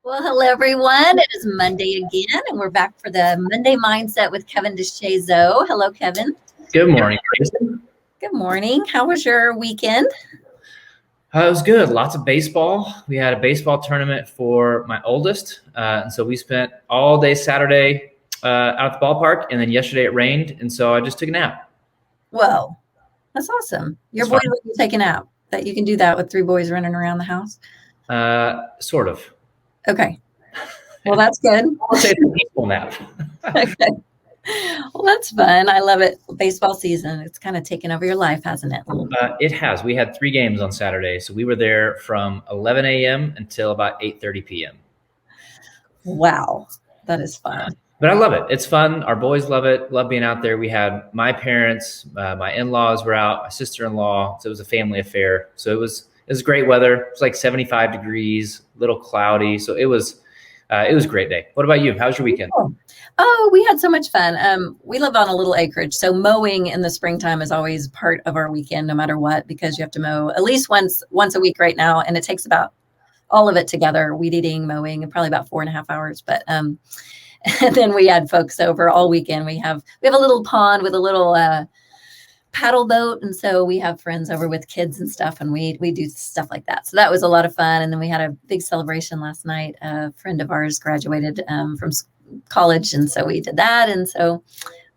Well, hello everyone. It is Monday again, and we're back for the Monday Mindset with Kevin DeShazo. Hello, Kevin. Good morning, Jason. Good morning. How was your weekend? It was good. Lots of baseball. We had a baseball tournament for my oldest, and so we spent all day Saturday out at the ballpark, and then yesterday it rained, and so I just took a nap. Whoa, that's awesome. Your boys let you take a nap. That you can do that with three boys running around the house? Sort of. Okay. Well, that's good. I'll say it's a peaceful nap. Okay. Well, that's fun. I love it. Baseball season. It's kind of taken over your life, hasn't it? It has. We had 3 games on Saturday, so we were there from 11 a.m. until about 8:30 p.m. Wow, that is fun. But I love it. It's fun. Our boys love it. Love being out there. We had my parents, my in-laws were out, my sister-in-law. So it was a family affair. So it was great weather. It was like 75 degrees, a little cloudy. So it was a great day. What about you? How was your weekend? Oh, we had so much fun. We live on a little acreage, so mowing in the springtime is always part of our weekend, no matter what, because you have to mow at least once a week right now, and it takes about all of it together, weed eating, mowing, and probably about 4.5 hours. But and then we had folks over all weekend. We have a little pond with a little paddle boat, and so we have friends over with kids and stuff, and we do stuff like that. So that was a lot of fun. And then we had a big celebration last night. A friend of ours graduated from college, and so we did that, and so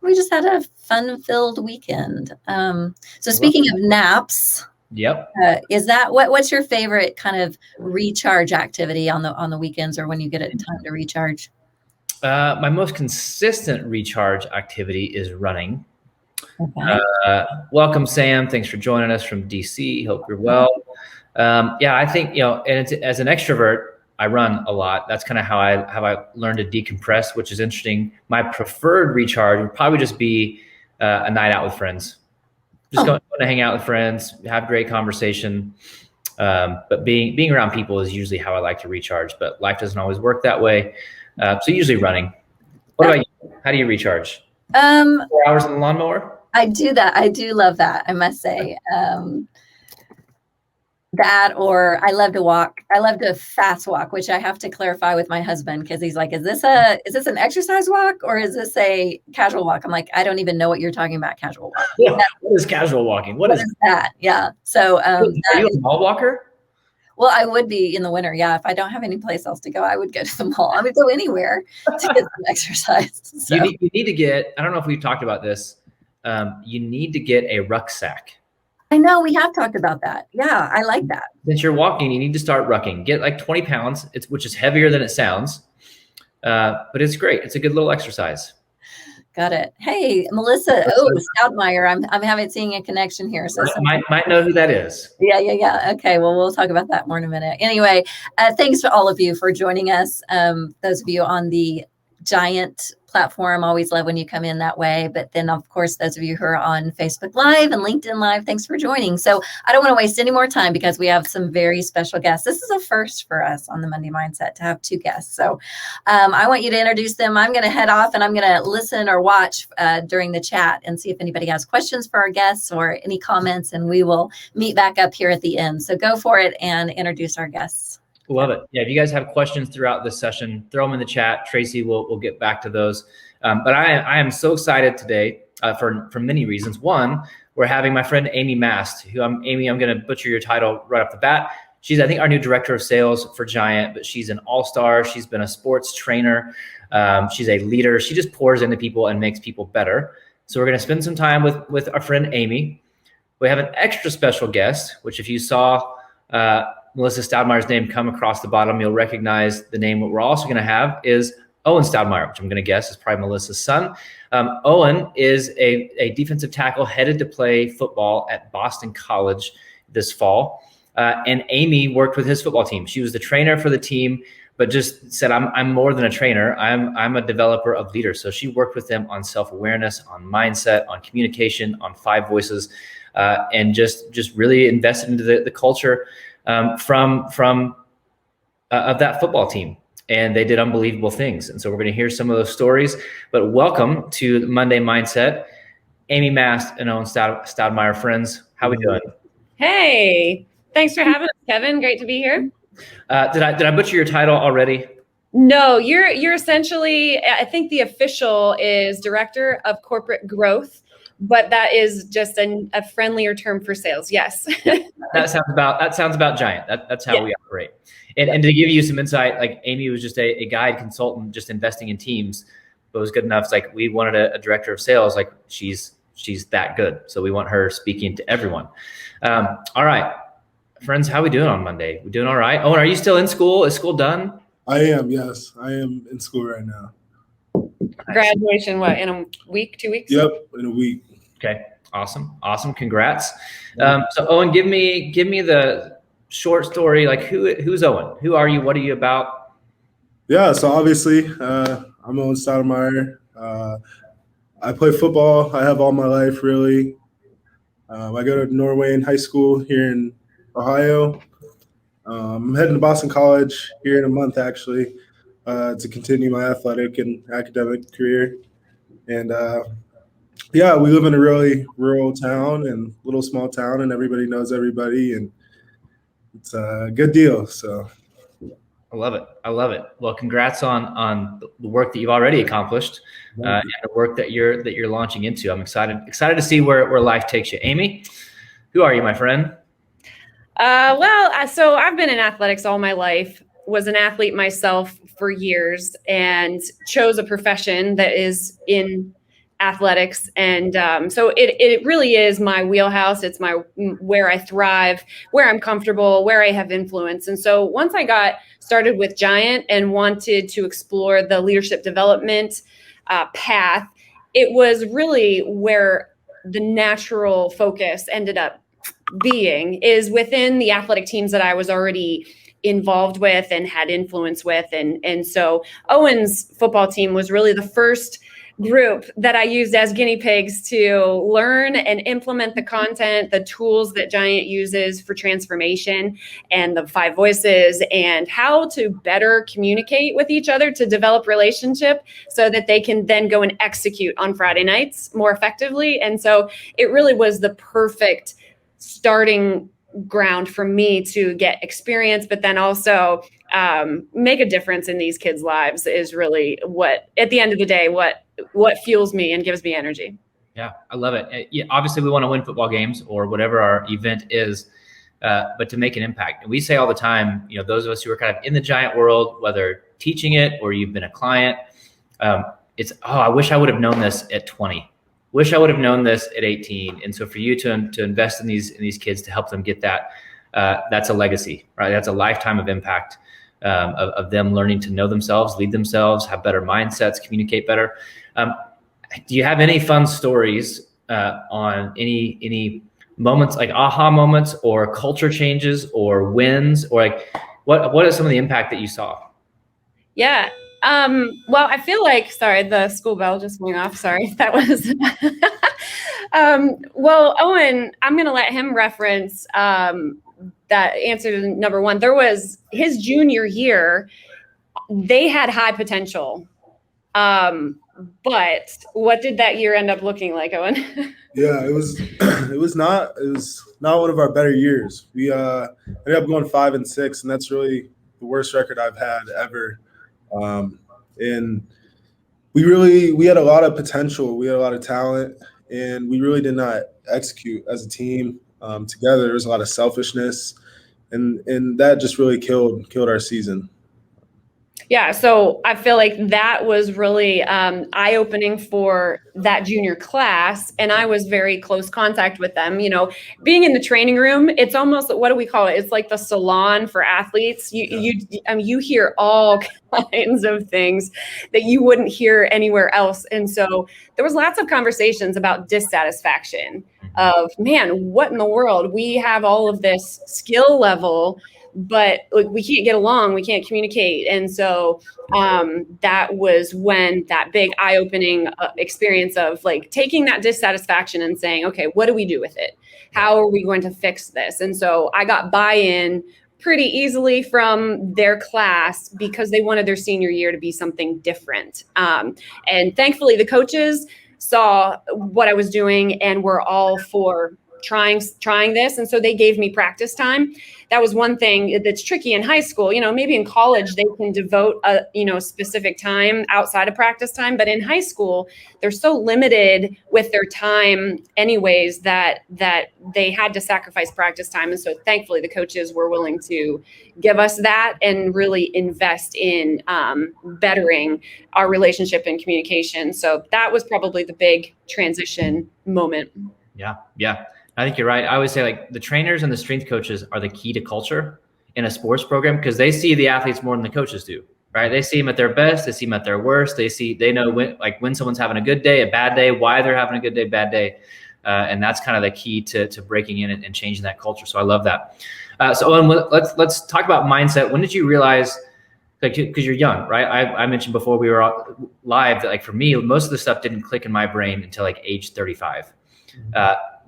we just had a fun-filled weekend. So speaking of naps, yep, is that what's your favorite kind of recharge activity on the weekends, or when you get a time to recharge? My most consistent recharge activity is running. Okay. Welcome, Sam. Thanks for joining us from DC. Hope you're well. Yeah, I think, and as an extrovert, I run a lot. That's kind of how I learned to decompress, which is interesting. My preferred recharge would probably just be a night out with friends. Just going to hang out with friends, have great conversation. But being around people is usually how I like to recharge. But life doesn't always work that way. So usually running. What about you? How do you recharge? 4 hours on the lawnmower? I do that. I do love that, I must say. That, or I love to walk. I love to fast walk, which I have to clarify with my husband, because he's like, is this an exercise walk, or is this a casual walk? I'm like, I don't even know what you're talking about, casual walk. Yeah. What is casual walking? What is that? Yeah. So are you a mall walker? Well, I would be in the winter. Yeah. If I don't have any place else to go, I would go to the mall. I would go anywhere to get some exercise. So. You need to get, I don't know if we've talked about this. You need to get a rucksack. I know we have talked about that. Yeah, I like that. Since you're walking, you need to start rucking. Get like 20 pounds, which is heavier than it sounds, but it's great. It's a good little exercise. Got it. Hey, Melissa. Oh, Stoudmire. I'm having seeing a connection here. So might know who that is. Yeah. Okay. Well, we'll talk about that more in a minute. Anyway, thanks to all of you for joining us. Those of you on the Giant platform, always love when you come in that way. But then, of course, those of you who are on Facebook Live and LinkedIn Live, thanks for joining. So I don't want to waste any more time, because we have some very special guests. This is a first for us on the Monday Mindset to have 2 guests. So I want you to introduce them. I'm going to head off, and I'm going to listen or watch during the chat and see if anybody has questions for our guests or any comments, and we will meet back up here at the end. So go for it and introduce our guests. Love it. Yeah, if you guys have questions throughout this session, throw them in the chat. Tracy will get back to those. But I am so excited today for many reasons. One, we're having my friend Amy Mast, Amy, I'm going to butcher your title right off the bat. She's, I think, our new director of sales for Giant, but she's an all-star. She's been a sports trainer. She's a leader. She just pours into people and makes people better. So we're going to spend some time with our friend Amy. We have an extra special guest, which if you saw Melissa Stoudmire's name come across the bottom, you'll recognize the name. What we're also going to have is Owen Stoudmire, which I'm going to guess is probably Melissa's son. Owen is a defensive tackle headed to play football at Boston College this fall. And Amy worked with his football team. She was the trainer for the team, but just said, I'm more than a trainer. I'm a developer of leaders. So she worked with them on self-awareness, on mindset, on communication, on 5 voices, and just really invested into the culture from of that football team. And they did unbelievable things. And so we're going to hear some of those stories. But welcome to Monday Mindset, Amy Mast and Owen Stoudmire. Friends, how we doing? Hey, thanks for having us, Kevin. Great to be here. Did I butcher your title already? No, you're essentially, I think the official is Director of Corporate Growth, but that is just a friendlier term for sales. Yes. Yeah, that sounds about Giant. That's how we operate. And to give you some insight, like Amy was just a guide consultant, just investing in teams, but was good enough. It's like we wanted a director of sales. Like she's that good, so we want her speaking to everyone. All right, friends, how we doing on Monday? We doing all right? Owen, are you still in school? Is school done? I am, yes. I am in school right now. Graduation, what, in a week, 2 weeks? Yep, in a week. Okay, awesome. Congrats. So Owen, give me the short story. Like who's Owen? Who are you? What are you about? Yeah, so obviously I'm Owen Stoudmire. I play football. I have all my life, really. I go to Norway in high school here in Ohio. I'm heading to Boston College here in a month, actually, to continue my athletic and academic career. And yeah, we live in a really rural town and little small town, and everybody knows everybody, and it's a good deal. So I love it. Well, congrats on the work that you've already accomplished and the work that you're launching into. I'm excited to see where life takes you. Amy, who are you, my friend? So I've been in athletics all my life, was an athlete myself for years, and chose a profession that is in athletics. And so it really is my wheelhouse. It's where I thrive, where I'm comfortable, where I have influence. And so once I got started with Giant and wanted to explore the leadership development path, it was really where the natural focus ended up being is within the athletic teams that I was already involved with and had influence with. And so Owen's football team was really the first group that I used as guinea pigs to learn and implement the content, the tools that Giant uses for transformation, and the 5 voices, and how to better communicate with each other to develop relationship so that they can then go and execute on Friday nights more effectively. And so it really was the perfect starting ground for me to get experience, but then also make a difference in these kids' lives is really what, at the end of the day, what fuels me and gives me energy. Yeah, I love it. Yeah, obviously, we want to win football games or whatever our event is, but to make an impact. And we say all the time, those of us who are kind of in the Giant world, whether teaching it or you've been a client, I wish I would have known this at 20. Wish I would have known this at 18. And so for you to invest in these kids to help them get that, that's a legacy, right? That's a lifetime of impact of them learning to know themselves, lead themselves, have better mindsets, communicate better. Do you have any fun stories on any moments, like aha moments or culture changes or wins, or like what is some of the impact that you saw? Yeah. Well, I feel like, sorry, the school bell just went off. Sorry, that was, well, Owen, I'm going to let him reference, that answer to number one. There was his junior year, they had high potential. But what did that year end up looking like, Owen? Yeah, it was not one of our better years. We ended up going 5-6, and that's really the worst record I've had ever. And we had a lot of potential. We had a lot of talent, and we really did not execute as a team together. There was a lot of selfishness, and that just really killed our season. Yeah, so I feel like that was really eye-opening for that junior class, and I was very close contact with them. Being in the training room, it's almost, what do we call it? It's like the salon for athletes. You hear all kinds of things that you wouldn't hear anywhere else, and so there was lots of conversations about dissatisfaction of, man, what in the world? We have all of this skill level, but we can't get along, we can't communicate. And so that was when that big eye-opening experience of like taking that dissatisfaction and saying, okay, what do we do with it? How are we going to fix this? And so I got buy-in pretty easily from their class because they wanted their senior year to be something different. And thankfully the coaches saw what I was doing and were all for trying this. And so they gave me practice time. That was one thing that's tricky in high school. Maybe in college they can devote a specific time outside of practice time, but in high school they're so limited with their time anyways that they had to sacrifice practice time. And so thankfully the coaches were willing to give us that and really invest in bettering our relationship and communication. So that was probably the big transition moment. Yeah. I think you're right. I always say, like, the trainers and the strength coaches are the key to culture in a sports program, because they see the athletes more than the coaches do, right? They see them at their best. They see them at their worst. They know when someone's having a good day, a bad day, why they're having a good day, bad day. And that's kind of the key to breaking in and changing that culture. So I love that. So Owen, let's talk about mindset. When did you realize, because you're young, right? I mentioned before we were live that, like, for me, most of the stuff didn't click in my brain until like age 35.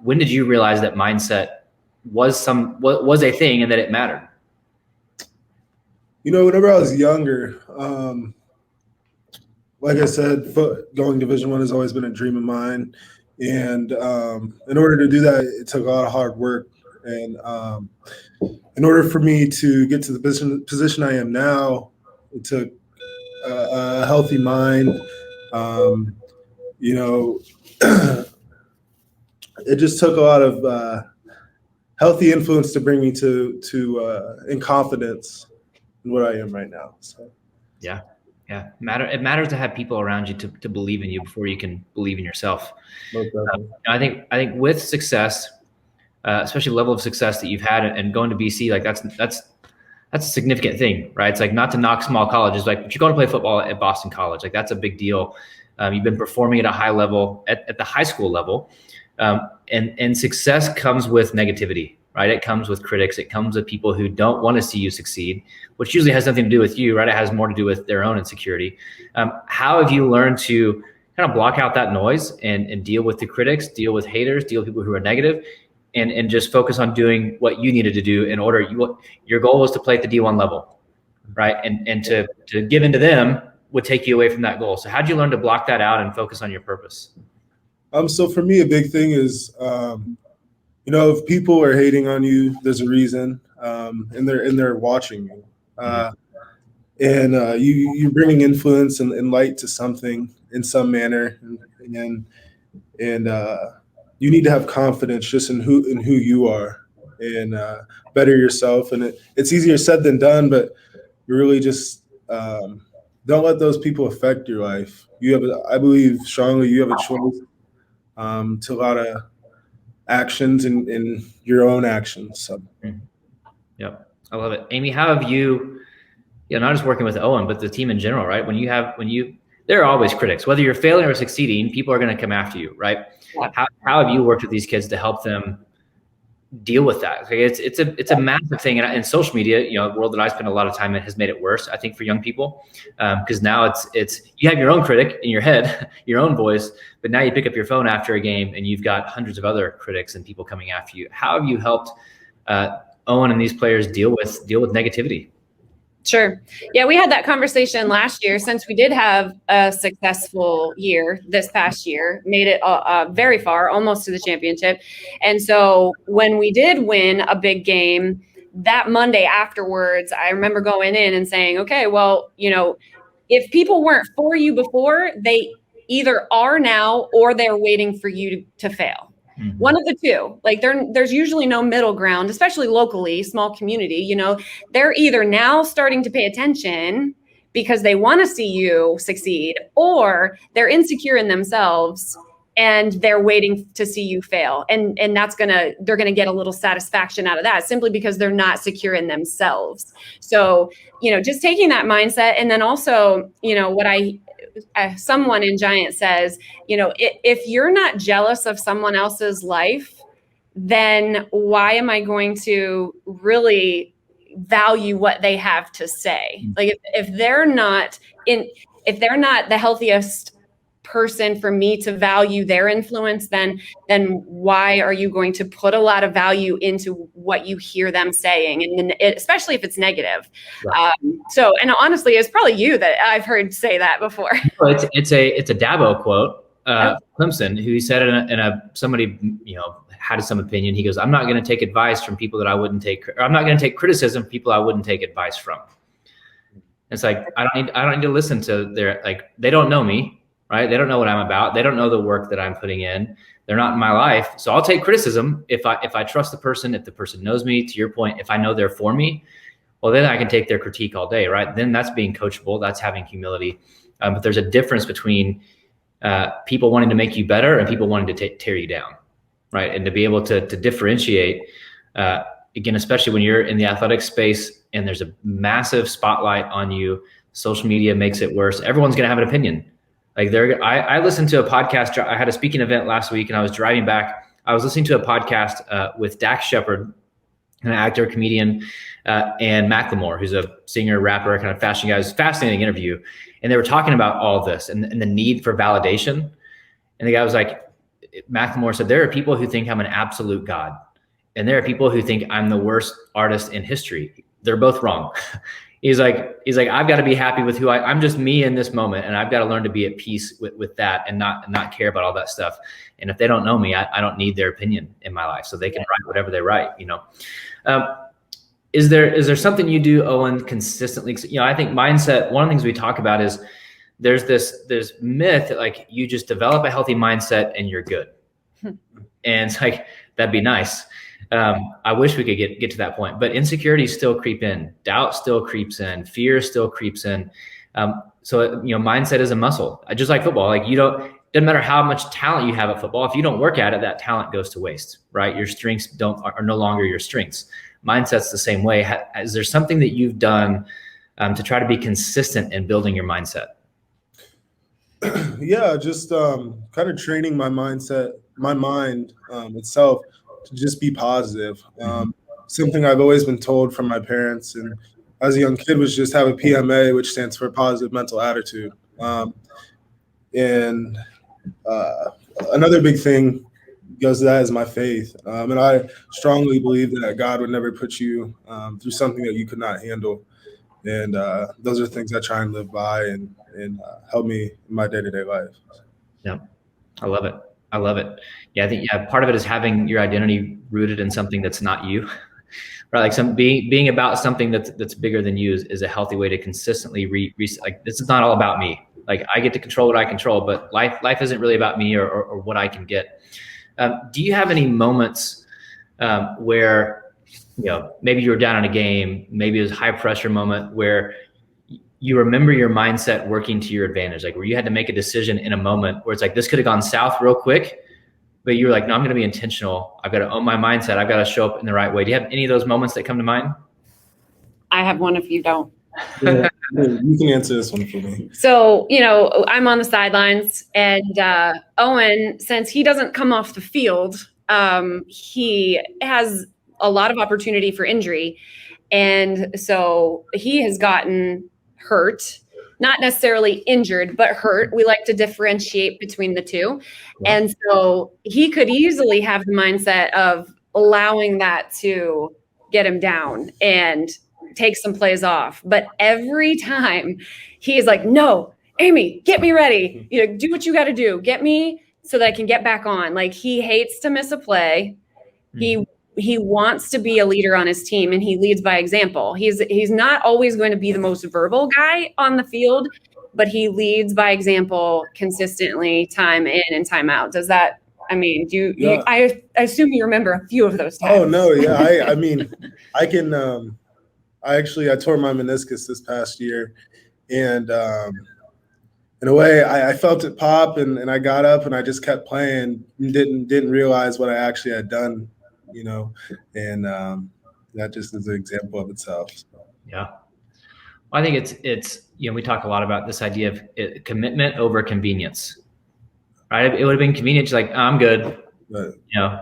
When did you realize that mindset was a thing and that it mattered? Whenever I was younger, like I said, going Division I has always been a dream of mine. And in order to do that, it took a lot of hard work. And in order for me to get to the position I am now, it took a healthy mind. It just took a lot of healthy influence to bring me to in confidence in what I am right now. So yeah. It matters to have people around you to believe in you before you can believe in yourself. I think with success, especially the level of success that you've had and going to BC, like that's a significant thing, right? It's like, not to knock small colleges, like, but you're going to play football at Boston College, like, that's a big deal. You've been performing at a high level at the high school level. And success comes with negativity, right? It comes with critics. It comes with people who don't want to see you succeed, which usually has nothing to do with you, right? It has more to do with their own insecurity. How have you learned to kind of block out that noise and deal with the critics, deal with haters, deal with people who are negative, and just focus on doing what you needed to do in order? Your goal was to play at the D1 level, right? And to give into them would take you away from that goal. So how'd you learn to block that out and focus on your purpose? So for me, a big thing is, if people are hating on you, there's a reason, and they're watching you, and you're bringing influence and light to something in some manner, and you need to have confidence just in who you are, and better yourself. And it's easier said than done, but you really just don't let those people affect your life. I believe strongly you have a choice to a lot of actions in your own actions. So. Yep. I love it. Amy, how have you, not just working with Owen, but the team in general, right? There are always critics, whether you're failing or succeeding, people are going to come after you, right? Yeah. How have you worked with these kids to help them deal with that? Okay, it's a massive thing, and social media, the world that I spend a lot of time in, has made it worse, I think, for young people, because now it's you have your own critic in your head, your own voice, but now you pick up your phone after a game and you've got hundreds of other critics and people coming after you. How have you helped Owen and these players deal with negativity? Sure. Yeah, we had that conversation last year, since we did have a successful year this past year, made it very far, almost to the championship. And so when we did win a big game, that Monday afterwards, I remember going in and saying, okay, well, if people weren't for you before, they either are now or they're waiting for you to fail. Mm-hmm. One of the two. Like, there's usually no middle ground, especially locally, small community. They're either now starting to pay attention because they want to see you succeed, or they're insecure in themselves and they're waiting to see you fail. And they're gonna get a little satisfaction out of that, simply because they're not secure in themselves. So, just taking that mindset, and then also, what someone in Giant says, if you're not jealous of someone else's life, then why am I going to really value what they have to say? Like, if they're not the healthiest person for me to value their influence, then why are you going to put a lot of value into what you hear them saying, and especially if it's negative? Right. And honestly, it's probably you that I've heard say that before. It's a Dabo quote, Clemson, who he said somebody, had some opinion. He goes, I'm not going to take advice from people that I wouldn't take, or I'm not going to take criticism from people I wouldn't take advice from. It's like, I don't need to listen to they don't know me, right? They don't know what I'm about. They don't know the work that I'm putting in. They're not in my life. So I'll take criticism if I trust the person, if the person knows me. To your point, if I know they're for me, well, then I can take their critique all day, right? Then that's being coachable. That's having humility. But there's a difference between people wanting to make you better and people wanting to tear you down, right? And to be able to differentiate, again, especially when you're in the athletic space and there's a massive spotlight on you, social media makes it worse. Everyone's going to have an opinion. Like I listened to a podcast. I had a speaking event last week and I was driving back. I was listening to a podcast with Dax Shepard, an actor, comedian, and Macklemore, who's a singer, rapper, kind of fashion guy. It was a fascinating interview. And they were talking about all of this and the need for validation. And the guy was like, Macklemore said, there are people who think I'm an absolute God. And there are people who think I'm the worst artist in history. They're both wrong. He's like, I've got to be happy with who I'm just me in this moment. And I've got to learn to be at peace with that and not care about all that stuff. And if they don't know me, I don't need their opinion in my life. So they can write whatever they write, Is there something you do, Owen, consistently? I think mindset, one of the things we talk about is there's this myth that like you just develop a healthy mindset and you're good. And it's like, that'd be nice. I wish we could get to that point, but insecurities still creep in, doubt still creeps in, fear still creeps in. So mindset is a muscle, just like football. Like doesn't matter how much talent you have at football. If you don't work at it, that talent goes to waste, right? Your strengths are no longer your strengths. Mindset's the same way. Is there something that you've done to try to be consistent in building your mindset? Yeah, just kind of training my mind itself to just be positive. Something I've always been told from my parents and as a young kid was just have a PMA, which stands for positive mental attitude. And another big thing goes to that is my faith. And I strongly believe that God would never put you through something that you could not handle. And those are things I try and live by and help me in my day-to-day life. Yeah, I love it. Yeah, I think part of it is having your identity rooted in something that's not you, right? Like being about something that's bigger than you is a healthy way to consistently like this is not all about me. Like I get to control what I control, but life isn't really about me or what I can get. Do you have any moments where maybe you were down in a game, maybe it was a high pressure moment where you remember your mindset working to your advantage, like where you had to make a decision in a moment where it's like, this could have gone south real quick, but you were like, no, I'm going to be intentional. I've got to own my mindset. I've got to show up in the right way. Do you have any of those moments that come to mind? I have one if you don't. Yeah, you can answer this one for me. So, I'm on the sidelines and Owen, since he doesn't come off the field, he has a lot of opportunity for injury. And so he has gotten hurt, not necessarily injured, but hurt. We like to differentiate between the two. Yeah. And so he could easily have the mindset of allowing that to get him down and take some plays off. But every time he is like, no, Amy, get me ready. Do what you got to do. Get me so that I can get back on. Like he hates to miss a play. He wants to be a leader on his team and he leads by example. He's not always going to be the most verbal guy on the field, but he leads by example consistently, time in and time out. Does that, I assume you remember a few of those times. Oh no. Yeah. I can, I tore my meniscus this past year and, in a way I felt it pop and I got up and I just kept playing and didn't realize what I actually had done. And that just is an example of itself. So. Yeah. Well, I think it's we talk a lot about this idea of commitment over convenience, right? It would have been convenient to like, oh, I'm good. Right.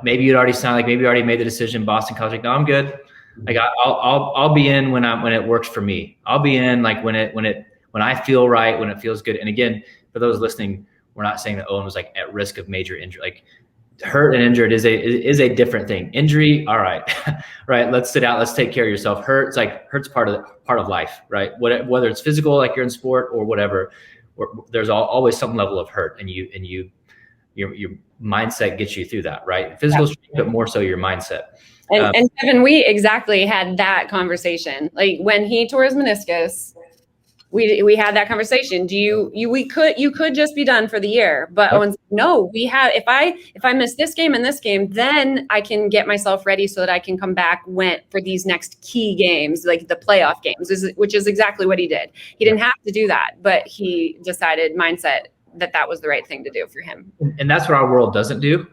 Maybe you'd already signed, like maybe you already made the decision, Boston College, like, no, I'm good. Like I'll be in when it works for me. I'll be in like when I feel right, when it feels good. And again, for those listening, we're not saying that Owen was like at risk of major injury. Like hurt and injured is a different thing. Injury, all right, right. Let's sit out. Let's take care of yourself. Hurt's part of life, right? Whether it's physical, like you're in sport, or whatever. There's always some level of hurt, and you your mindset gets you through that, right? Physical strength, but more so your mindset. And Kevin, we exactly had that conversation. Like when he tore his meniscus, we had that conversation. You could just be done for the year, but Owen's no, if I miss this game and this game, then I can get myself ready so that I can come back for these next key games, like the playoff games, which is exactly what he did. He didn't have to do that, but he decided mindset that was the right thing to do for him. And that's what our world doesn't do.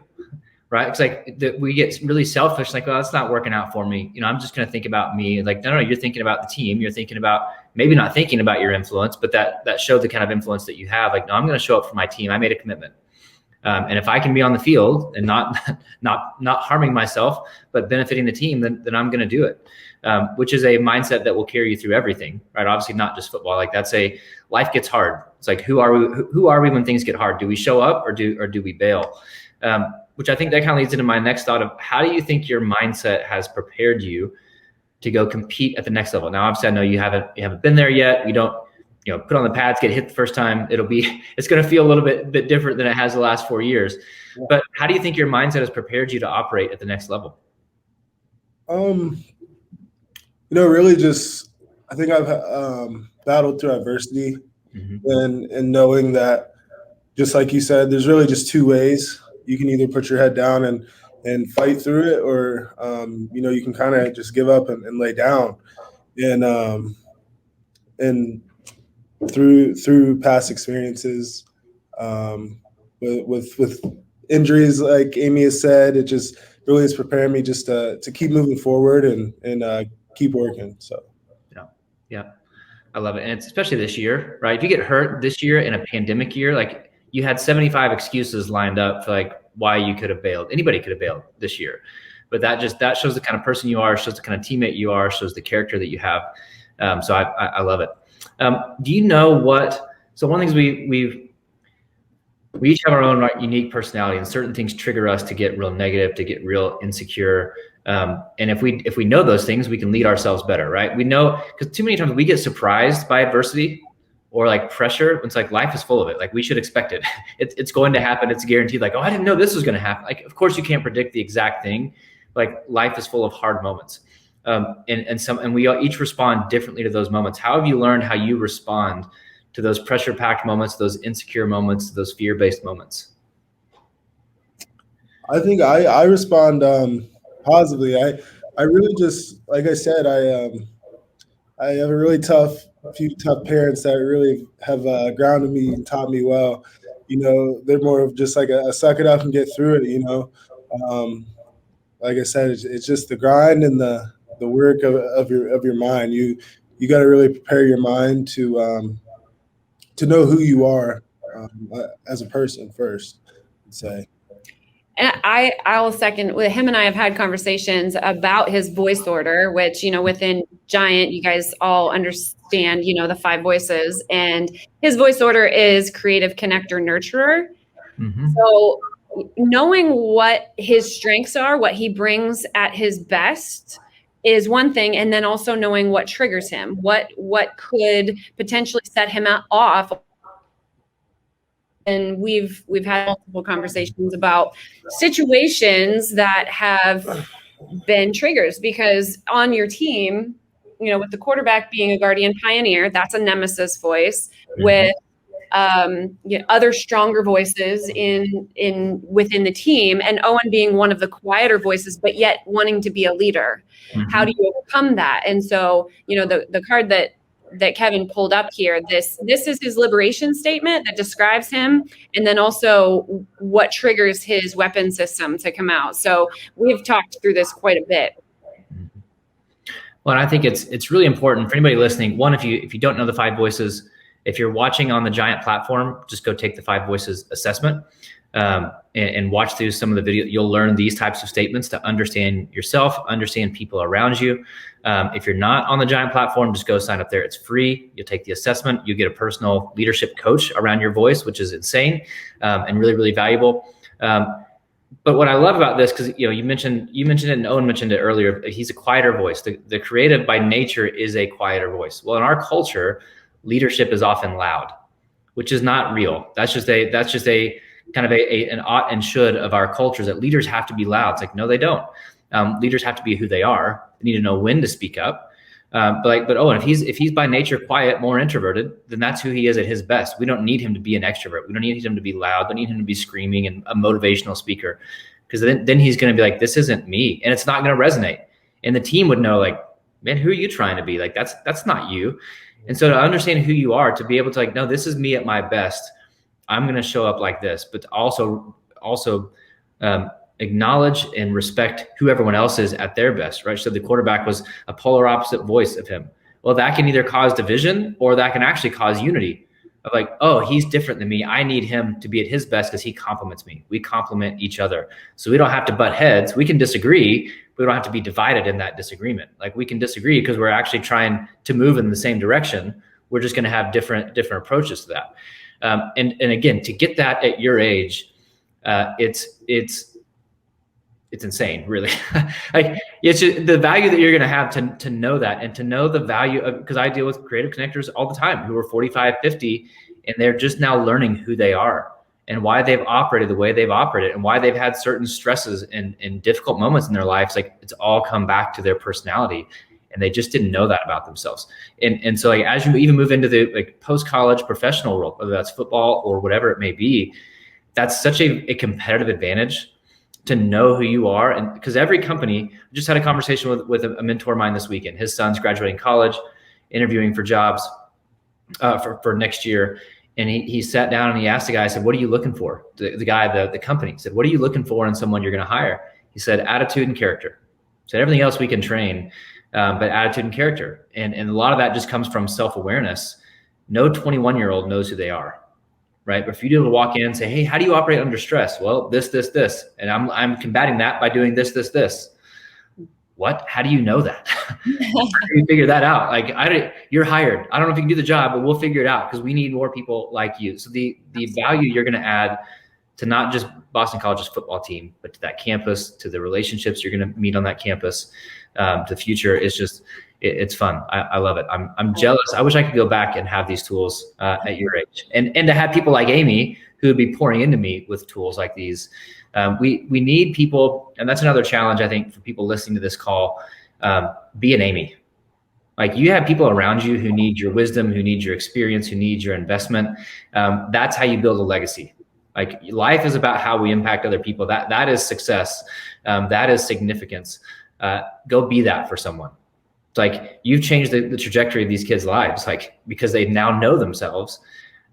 Right. It's like we get really selfish, like, well, it's not working out for me. I'm just going to think about me. Like, no, you're thinking about the team. You're thinking about maybe not thinking about your influence, but that showed the kind of influence that you have. Like, no, I'm going to show up for my team. I made a commitment. And if I can be on the field and not harming myself, but benefiting the team, then I'm going to do it. Which is a mindset that will carry you through everything, right? Obviously not just football. Like life gets hard. It's like, who are we when things get hard? Do we show up or do we bail? Which I think that kind of leads into my next thought of how do you think your mindset has prepared you to go compete at the next level? Now, obviously, I know you haven't been there yet. You don't, put on the pads, get hit the first time. It's going to feel a little bit different than it has the last 4 years. Yeah. But how do you think your mindset has prepared you to operate at the next level? Really just, I think I've battled through adversity and knowing that, just like you said, there's really just two ways. You can either put your head down and fight through it, or you can kind of just give up and lay down. And through past experiences, with injuries, like Amy has said, it just really is preparing me just to keep moving forward and keep working. So yeah, I love it, and it's especially this year, right? If you get hurt this year in a pandemic year, like, you had 75 excuses lined up for like why you could have bailed. Anybody could have bailed this year, but that shows the kind of person you are, shows the kind of teammate you are, shows the character that you have. So I love it. Do you know what? So one of the things we each have our own unique personality, and certain things trigger us to get real negative, to get real insecure. And if we know those things, we can lead ourselves better, right? We know, because too many times we get surprised by adversity or like pressure. It's like life is full of it. Like, we should expect it. It's going to happen. It's guaranteed. Like, oh, I didn't know this was going to happen. Like, of course you can't predict the exact thing. Like, life is full of hard moments. And we all each respond differently to those moments. How have you learned how you respond to those pressure-packed moments, those insecure moments, those fear-based moments? I think I respond positively. I really just, like I said, I have a really few tough parents that really have grounded me and taught me well. They're more of just like a suck it up and get through it. Like I said, it's just the grind and the work of your mind. You got to really prepare your mind to know who you are as a person first, I'd say. And I'll second. With him and I have had conversations about his voice order, which, within Giant, you guys all understand, the 5 voices, and his voice order is creative, connector, nurturer. Mm-hmm. So knowing what his strengths are, what he brings at his best is one thing. And then also knowing what triggers him, what could potentially set him off. And we've had multiple conversations about situations that have been triggers, because on your team, with the quarterback being a guardian pioneer, that's a nemesis voice. With other stronger voices within the team, and Owen being one of the quieter voices, but yet wanting to be a leader. Mm-hmm. How do you overcome that? And so, the card that Kevin pulled up here, this is his liberation statement that describes him, and then also what triggers his weapon system to come out. So we've talked through this quite a bit. Well, I think it's really important for anybody listening. One, if you don't know the 5 voices, if you're watching on the Giant platform, just go take the 5 voices assessment and watch through some of the video. You'll learn these types of statements to understand yourself, understand people around you. If you're not on the Giant platform, just go sign up there. It's free. You'll take the assessment. You get a personal leadership coach around your voice, which is insane and really, really valuable. But what I love about this, because you mentioned it, and Owen mentioned it earlier, he's a quieter voice. The creative by nature is a quieter voice. Well, in our culture, leadership is often loud, which is not real. That's just a kind of an ought and should of our culture, that leaders have to be loud. It's like, no, they don't. Leaders have to be who they are. They need to know when to speak up. But Owen, if he's by nature quiet, more introverted, then that's who he is at his best. We don't need him to be an extrovert. We don't need him to be loud. We don't need him to be screaming and a motivational speaker, because then he's going to be like, this isn't me, and it's not going to resonate. And the team would know, like, man, who are you trying to be? Like, that's not you. And so to understand who you are, to be able to like, no, this is me at my best. I'm going to show up like this, but also acknowledge and respect who everyone else is at their best, right? So the quarterback was a polar opposite voice of him. Well, that can either cause division, or that can actually cause unity of like, oh, he's different than me. I need him to be at his best because he compliments me. We complement each other. So we don't have to butt heads. We can disagree, but we don't have to be divided in that disagreement. Like, we can disagree because we're actually trying to move in the same direction. We're just going to have different approaches to that. And again, to get that at your age, it's insane, really. Like, it's just the value that you're going to have to know that, and to know the value of, because I deal with creative connectors all the time who are 45, 50, and they're just now learning who they are and why they've operated the way they've operated, and why they've had certain stresses and difficult moments in their lives. Like, it's all come back to their personality, and they just didn't know that about themselves. And so, like, as you even move into the like post-college professional world, whether that's football or whatever it may be, that's such a competitive advantage to know who you are. And because every company, I just had a conversation with a mentor of mine this weekend. His son's graduating college, interviewing for jobs for next year. And he sat down and he asked the guy, I said, what are you looking for? The guy, the company said, what are you looking for in someone you're going to hire? He said, attitude and character. So everything else we can train, but attitude and character. And a lot of that just comes from self-awareness. No 21-year-old knows who they are. Right. But if you do able to walk in and say, hey, how do you operate under stress? Well, this. And I'm combating that by doing this. What? How do you know that? How do you figure that out? Like, you're hired. I don't know if you can do the job, but we'll figure it out, because we need more people like you. So the value you're going to add to not just Boston College's football team, but to that campus, to the relationships you're going to meet on that campus, to the future is just, it's fun. I love it. I'm jealous. I wish I could go back and have these tools at your age, and to have people like Amy who would be pouring into me with tools like these. We need people, and that's another challenge, I think, for people listening to this call. Be an Amy. Like, you have people around you who need your wisdom, who need your experience, who need your investment. That's how you build a legacy. Like, life is about how we impact other people. That is success. That is significance. Go be that for someone. It's like, you've changed the trajectory of these kids' lives, like, because they now know themselves.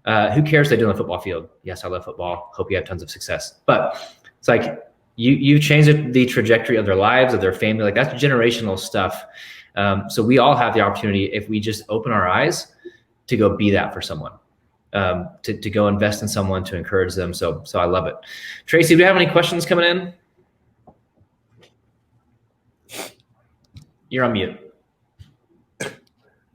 Who cares what they do on the football field? Yes, I love football. Hope you have tons of success. But it's like, you've changed the trajectory of their lives, of their family. Like, that's generational stuff. So we all have the opportunity, if we just open our eyes, to go be that for someone, to go invest in someone, to encourage them. So I love it. Tracy, do you have any questions coming in? You're on mute.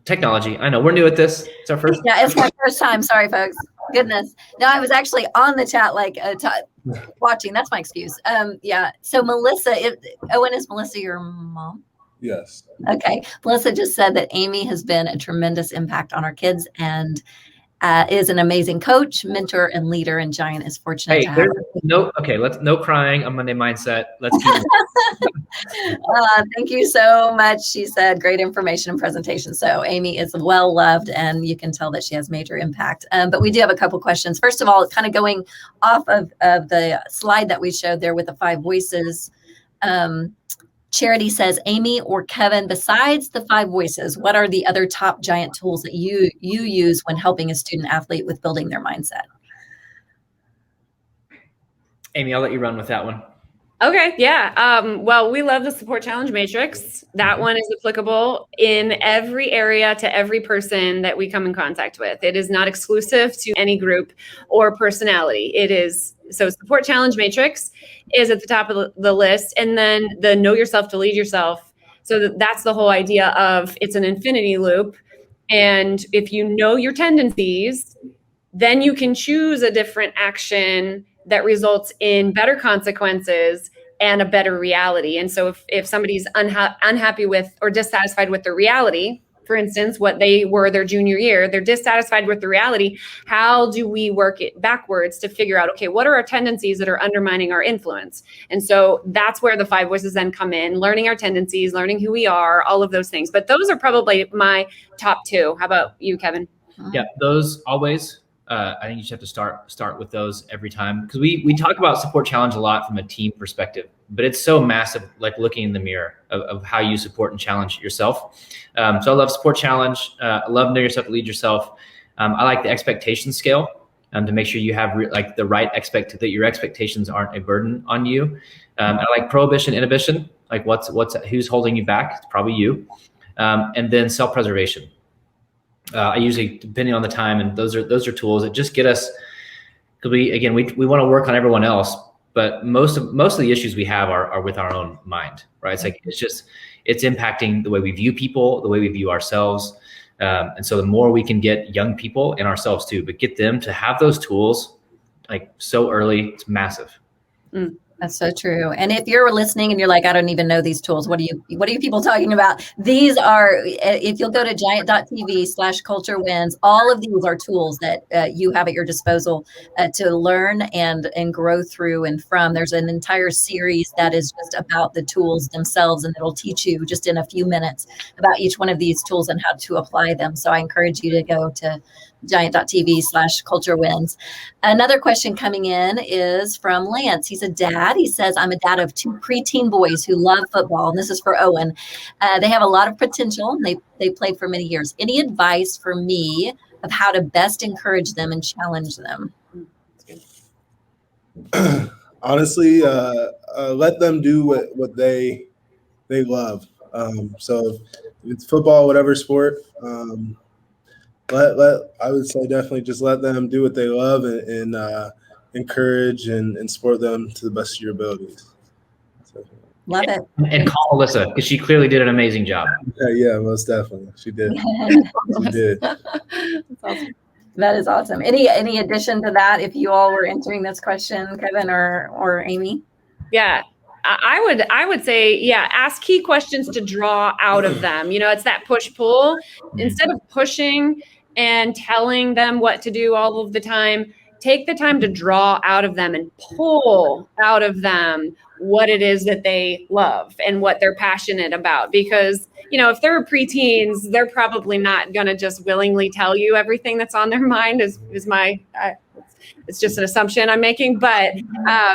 Technology. I know we're new at this. It's our first. Yeah, it's my first time. Sorry, folks. Goodness. No, I was actually on the chat, like watching. That's my excuse. Yeah. So Melissa, Owen, is Melissa your mom? Yes. Okay. Melissa just said that Amy has been a tremendous impact on our kids, and is an amazing coach, mentor, and leader. And Giant is fortunate to have her. No crying on Monday mindset. Let's keep thank you so much. She said great information and presentation. So Amy is well loved, and you can tell that she has major impact. But we do have a couple questions. First of all, kind of going off of the slide that we showed there with the 5 voices. Charity says, Amy or Kevin, besides the 5 voices, what are the other top Giant tools that you use when helping a student athlete with building their mindset? Amy, I'll let you run with that one. Okay. Yeah. Well, we love the support challenge matrix. That one is applicable in every area to every person that we come in contact with. It is not exclusive to any group or personality. It is. So support challenge matrix is at the top of the list. And then the know yourself to lead yourself. So that's the whole idea of, it's an infinity loop. And if you know your tendencies, then you can choose a different action that results in better consequences and a better reality. And so if somebody's unhappy with or dissatisfied with their reality, for instance, what they were their junior year. They're dissatisfied with the reality. How do we work it backwards to figure out, okay, what are our tendencies that are undermining our influence? And so that's where the 5 voices then come in, learning our tendencies, learning who we are, all of those things. But those are probably my top 2. How about you, Kevin? Yeah, those always. I think you just have to start with those every time, because we talk about support challenge a lot from a team perspective, but it's so massive, like looking in the mirror of how you support and challenge yourself. So I love support challenge. I love know yourself, lead yourself. I like the expectation scale to make sure you have like the right that your expectations aren't a burden on you. I like prohibition, inhibition, like who's holding you back? It's probably you. And then self-preservation. I usually, depending on the time, and those are tools that just get us, because we want to work on everyone else, but most of the issues we have are with our own mind, right? It's like it's impacting the way we view people, the way we view ourselves, and so the more we can get young people and ourselves too, but get them to have those tools like so early, it's massive. That's so true. And if you're listening and you're like, I don't even know these tools, what are you people talking about? These are, if you'll go to giant.tv/culture wins, all of these are tools that you have at your disposal to learn and grow through and from. There's an entire series that is just about the tools themselves, and it'll teach you just in a few minutes about each one of these tools and how to apply them. So I encourage you to go to giant.tv/culture wins. Another question coming in is from Lance. He's a dad. He says, I'm a dad of 2 preteen boys who love football. And this is for Owen. They have a lot of potential. They played for many years. Any advice for me of how to best encourage them and challenge them? Honestly, let them do what they love. So if it's football, whatever sport, I would say definitely just let them do what they love and encourage and support them to the best of your abilities. So. Love it. And call Alyssa, because she clearly did an amazing job. Yeah, most definitely. She did. She did. That's awesome. That is awesome. Any addition to that if you all were answering this question, Kevin or Amy? Yeah. I would say, yeah, ask key questions to draw out of them. It's that push-pull. Instead of pushing and telling them what to do all of the time, take the time to draw out of them and pull out of them what it is that they love and what they're passionate about. Because, if they're preteens, they're probably not going to just willingly tell you everything that's on their mind it's just an assumption I'm making, but I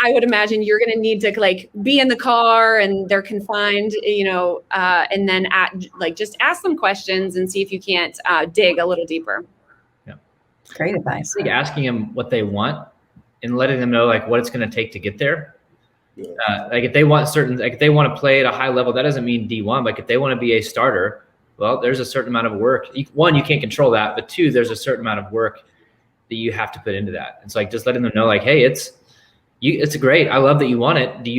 would imagine you're going to need to be in the car and they're confined, and then just ask them questions and see if you can't dig a little deeper. Yeah, great advice. I think asking them what they want and letting them know what it's going to take to get there. If they want if they want to play at a high level, that doesn't mean D1. If they want to be a starter, well, there's a certain amount of work. One, you can't control that, but 2, there's a certain amount of work that you have to put into that. It's just letting them know hey, it's great. I love that you want it. Do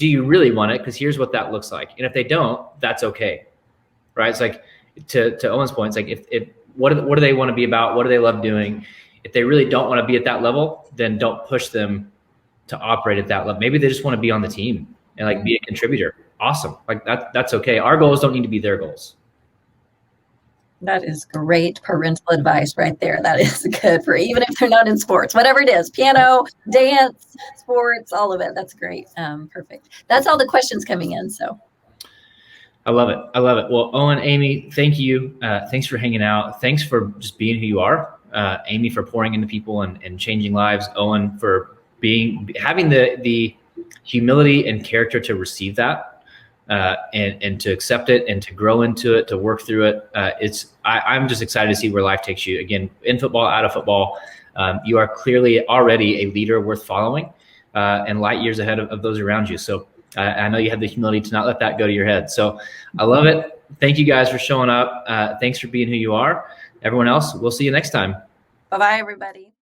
you really want it? Because here's what that looks like. And if they don't, that's okay. Right. It's to Owen's point, it's what do they want to be about? What do they love doing? If they really don't want to be at that level, then don't push them to operate at that level. Maybe they just want to be on the team and be a contributor. Awesome. That's okay. Our goals don't need to be their goals. That is great parental advice right there. That is good for even if they're not in sports, whatever it is, piano, dance, sports, all of it. That's great. Perfect. That's all the questions coming in. So I love it. Well, Owen, Amy, thank you. Thanks for hanging out. Thanks for just being who you are. Amy for pouring into people and changing lives. Owen for having the humility and character to receive that. And to accept it and to grow into it, to work through it. I'm just excited to see where life takes you. Again, in football, out of football, you are clearly already a leader worth following and light years ahead of those around you. So I know you have the humility to not let that go to your head. So I love it. Thank you guys for showing up. Thanks for being who you are. Everyone else, we'll see you next time. Bye-bye, everybody.